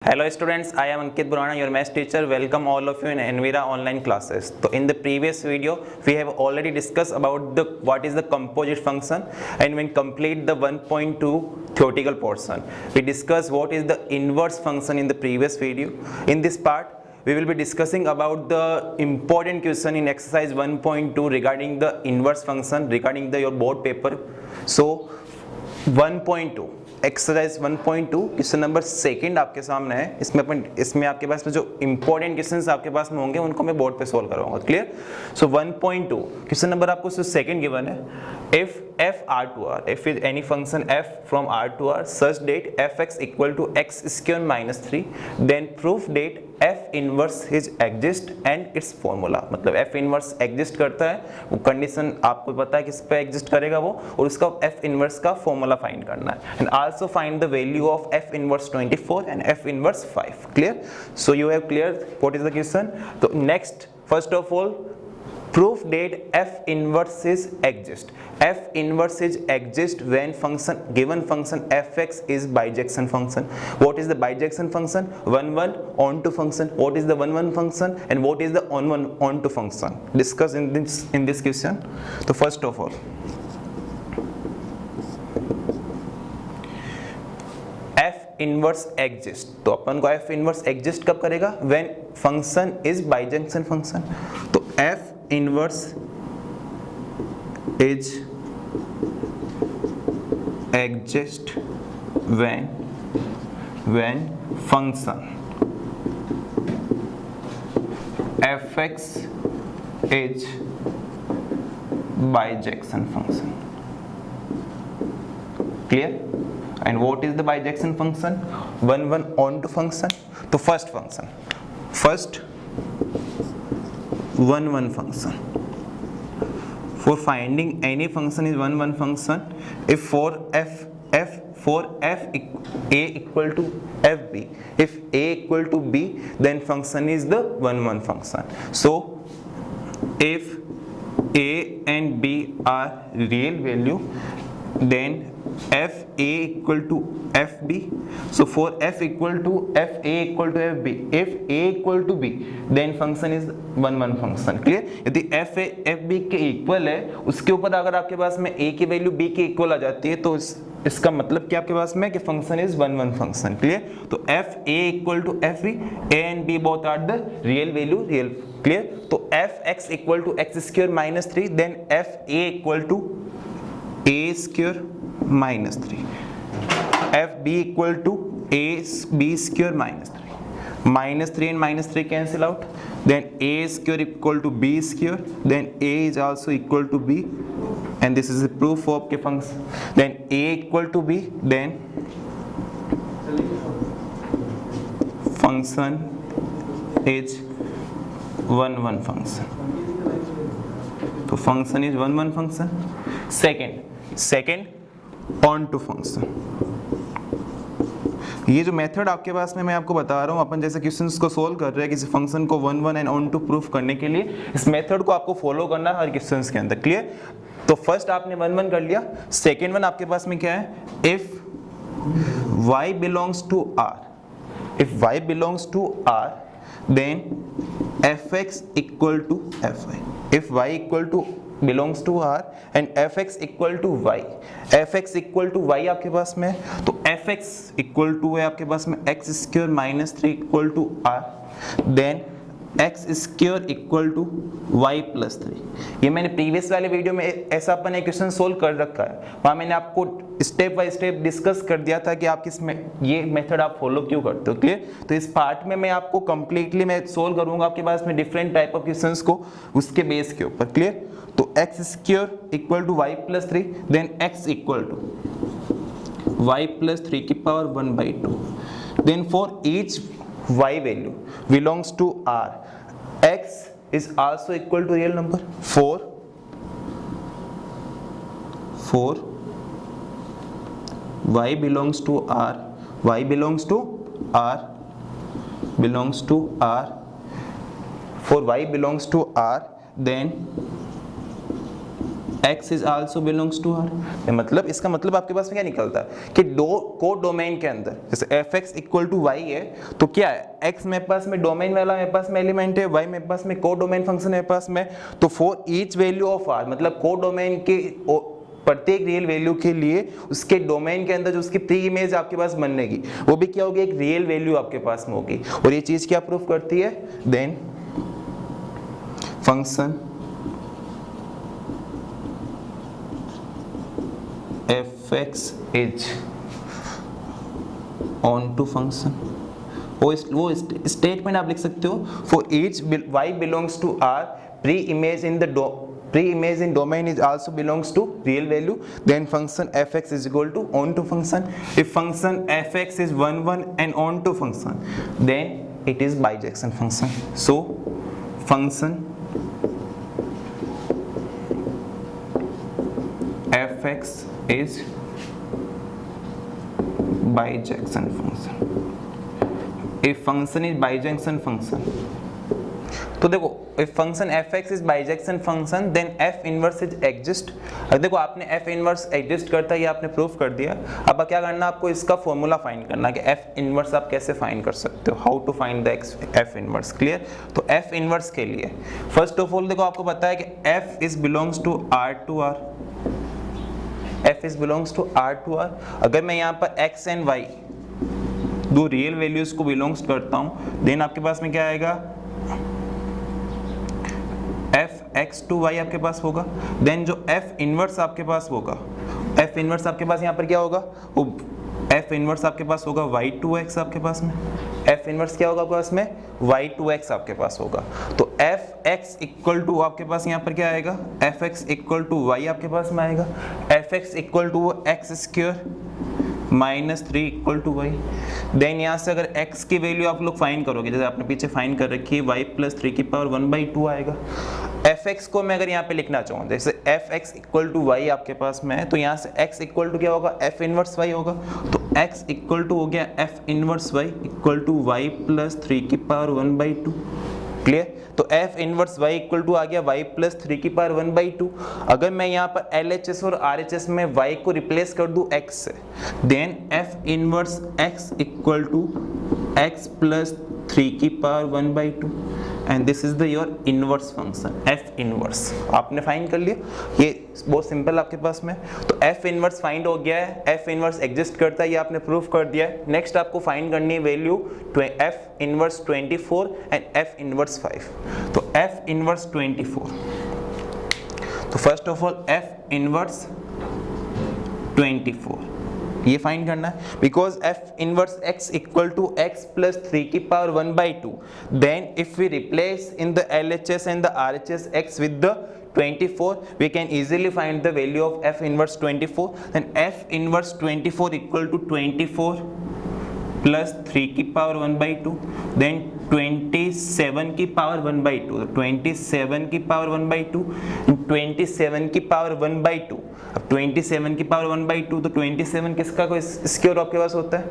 Hello students, I am Ankit Burana, your maths teacher. Welcome all of you in Envira online classes. So in the previous video, we have already discussed about what is the composite function, and when complete the 1.2 theoretical portion, we discussed what is the inverse function in the previous video. In this part, we will be discussing about the important question in exercise 1.2 regarding the inverse function regarding your board paper. So 1.2 exercise 1.2 question number second आपके सामने है. इसमें आपके पास में जो important questions आपके पास में होंगे उनको मैं बोर्ड पे सोल्व करवाऊंगा. क्लियर. सो 1.2 क्वेश्चन नंबर आपको सेकंड गिवन है. if f r to r, if is any function f from r to r such that fx equal to x square minus 3, then proof that f inverse is exist and its formula. मतलब f inverse exist करता है, वो condition आपको पता है किस पे exist करेगा वो, और उसका f inverse का फॉर्मूला फाइंड करना है. and also find the value of f inverse 24 and f inverse 5. clear. so you have clear what is the question. so next, first of all, proof that f inverse is exist. f inverse is exist when function given function fx is bijection function. What is the bijection function? 1 1 onto function. What is the 1 1 function and what is the on 1 onto function? Discuss in this question. So first of all, f inverse exist. तो अपन को f inverse exist कब करेगा? when function is bijection function. तो f inverse is exist when function fx is bijection function. clear. and what is the bijection function? 1 1 onto function. तो first function, first 1 1 function. For finding any function is 1 1 function. if for f a equal to fb, if a equal to b, then function is the 1 1 function. so if a and b are real value, then f a equal to fb. so for f equal to f a equal to fb, if a equal to b, then function is 1 1 function. clear. यदि f a fb के equal है, उसके ऊपर अगर आपके पास में a की value b के इक्वल आ जाती है, तो इसका मतलब क्या आपके पास में कि फंक्शन इज 1 1 फंक्शन. क्लियर. तो f a equal to fb, a and b both are the real value, real. Clear. तो f x equal to x square minus 3, then f a equal to a square minus 3, f b equal to a b square minus 3, minus 3 and minus 3 cancel out, then a square equal to b square, then a is also equal to b, and this is the proof of the function. then a equal to b, then function is 1 1 function. तो function is 1 1 function. second on to function. ये जो method आपके पास में मैं आपको बता रहा हूँ, अपन जैसे क्वेश्चंस को सोल्व कर रहे हैं किसी फंक्शन को 1 1 एंड ऑन टू प्रूफ करने के लिए, इस मेथड को आपको फॉलो करना है हर क्वेश्चंस के अंदर. क्लियर. तो फर्स्ट आपने 1 1 कर लिया. सेकेंड वन आपके पास में क्या है? If y belongs to r, if y belongs to r, then fx equal to fy. if y equal to belongs to r and fx equal to y, fx equal to y आपके पास में है, तो fx equal to है आपके पास में x square minus 3 equal to r, then x square equal to y plus 3. ये मैंने previous वाले वीडियो में ऐसा अपन एक क्वेश्चन सोल्व कर रखा है, वहाँ मैंने आपको स्टेप बाय स्टेप डिस्कस कर दिया था कि आप ये मेथड आप फॉलो क्यों करते हो. क्लियर. तो इस पार्ट में मैं आपको कंप्लीटली मैं सोल्व करूंगा आपके पास में डिफरेंट टाइप ऑफ क्वेश्चंस को उसके बेस के ऊपर. क्लियर. तो x square equal to y plus 3, then x equal to y plus 3 की power 1/2. Then for each y value belongs to r, x is also equal to real number. for y belongs to r, y belongs to r, for y belongs to r, then x is also belongs to R। मतलब इसका मतलब आपके पास में क्या निकलता है कि को डोमेन के अंदर जैसे fx इक्वल टू y है तो क्या है x मेरे पास में डोमेन वाला मेरे पास में एलिमेंट है, y मेरे पास में को डोमेन फंक्शन मेरे पास में, तो for each value of r मतलब को डोमेन के प्रत्येक रियल वैल्यू के लिए उसके डोमेन के अंदर जो उसकी प्री इमेज आपके पास बनेगी वो भी क्या होगी, एक रियल वैल्यू आपके पास में होगी। और ये चीज क्या प्रूफ करती है, then function fx is onto function. वो स्टेटमेंट आप लिख सकते हो, for each y belongs to r preimage in the pre-image in domain is also belongs to real value, then function fx is equal to onto function. If function fx is 1 1 and onto function, then it is bijection function. So function fx is bijection function. If function is bijection function, तो देखो if function fx is bijection function then f inverse is exist। अब देखो आपने f inverse exist करता है ये आपने proof कर दिया। अब क्या करना, आपको इसका फॉर्मूला फाइंड करना कि f inverse आप कैसे फाइंड कर सकते हो, how to find the f inverse। Clear? तो f inverse के लिए फर्स्ट ऑफ ऑल देखो आपको पता है कि f is belongs to r to r, f is belongs to r to r। अगर मैं यहाँ पर x एंड y दो रियल वैल्यूज को बिलोंग्स करता हूँ देन आपके पास में क्या आएगा, f(x to y) आपके पास होगा, देन जो f इनवर्स आपके पास होगा, f इनवर्स आपके पास यहाँ पर क्या होगा, वो f इनवर्स आपके पास होगा y to x आपके पास में, f इनवर्स क्या होगा आपके पास में, y to x आपके पास होगा। तो fx इक्वल टू आपके पास यहाँ पर क्या आएगा, fx इक्वल टू y आपके पास में आएगा, fx equal to x square minus 3 equal to y. Then यहाँ से अगर x की वैल्यू आप लोग फाइंड करोगे जैसे आपने पीछे फाइंड कर रखी है y प्लस 3 की पावर 1/2 आएगा। fx को मैं अगर यहाँ पे लिखना चाहूँ जैसे fx इक्वल टू y आपके पास में है तो यहाँ से x इक्वल टू क्या होगा, f इनवर्स y होगा। तो x इक्वल टू हो गया f inverse y equal to y plus 3 की पावर 1/2। क्लियर? तो f inverse y equal to आ गया y प्लस 3 की पावर 1/2। अगर मैं यहाँ पर LHS और RHS में y को रिप्लेस कर दूँ x से, then f inverse x equal to x plus 3 की power 1/2 and this is the your inverse function f inverse. आपने फाइंड कर लिया, ये बहुत सिंपल आपके पास में। तो f इनवर्स फाइंड हो गया है, f इनवर्स एग्जिस्ट करता है ये आपने प्रूफ कर दिया है। नेक्स्ट आपको फाइंड करनी है value f inverse 24 and f inverse 5। तो f इनवर्स 24, तो first of all f inverse 24 ये फाइंड करना है because f inverse x equal to x plus 3 की power 1/2। Then if we replace in the LHS and the RHS x with the 24 we can easily find the value of f inverse 24। then f inverse 24 equal to 24 plus 3 की power 1/2 then 27 की power 1/2। 27 की power 1/2 27 की power 1/2। अब 27 की power 1/2 तो 27 किसका कोई square आपके पास होता है,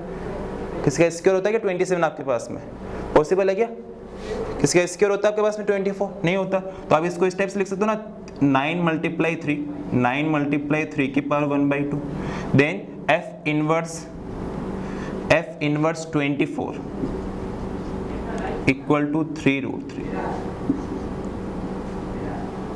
किसका स्क्वायर होता है क्या 27 आपके पास में, पॉसिबल है क्या? किसका स्क्वायर होता है आपके पास में 24? नहीं होता। तो आप इसको स्टेप्स लिख सकते हो ना, 9 मल्टीप्लाई 3 9 मल्टीप्लाई 3 की power 1/2 then f inverse 24 equal to 3√3।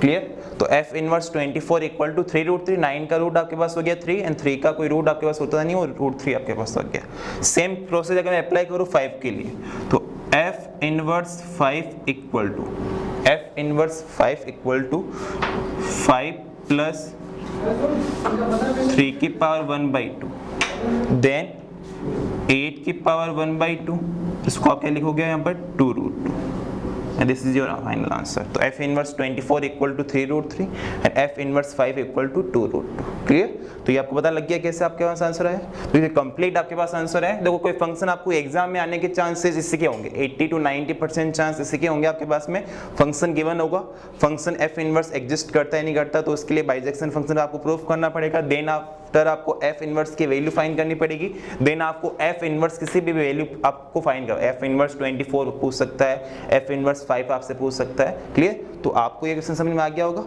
Clear? तो f इनवर्स 24 इक्वल टू 3√3। 9 का रूट आपके पास हो गया 3 एंड 3 का कोई रूट आपके पास होता नहीं, वो √3 आपके पास आ गया। सेम प्रोसेस अगर मैं अप्लाई करूँ 5 के लिए तो f inverse 5 equal to 5 plus 3 की पावर 1/2 देन 8 की पावर 1/2, इसको आप क्या लिखोगे यहाँ पर 2√2 and this is your final answer। तो f inverse 24 equal to 3√3 and f inverse 5 equal to 2√2। Clear? तो ये आपको पता लग गया कैसे आपके पास आंसर है। तो ये कंप्लीट आपके पास आंसर है। देखो कोई फंक्शन आपको एग्जाम में आने के चांसेस इससे क्या होंगे, 80 to 90% चांस इससे क्या होंगे आपके पास में। फंक्शन गिवन होगा, फंक्शन f इनवर्स एग्जिस्ट करता है नहीं करता, तो उसके लिए बाइजेक्शन फंक्शन आपको प्रूफ करना पड़ेगा। देन आफ्टर आपको f इनवर्स की वैल्यू फाइंड करनी पड़ेगी। देन आपको f इनवर्स किसी भी वैल्यू आपको फाइंड करना, f इनवर्स 24 पूछ सकता है, f इनवर्स 5 आपसे पूछ सकता है। क्लियर? तो आपको ये क्वेश्चन समझ में आ गया होगा।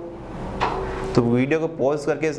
तो वीडियो को पॉज करके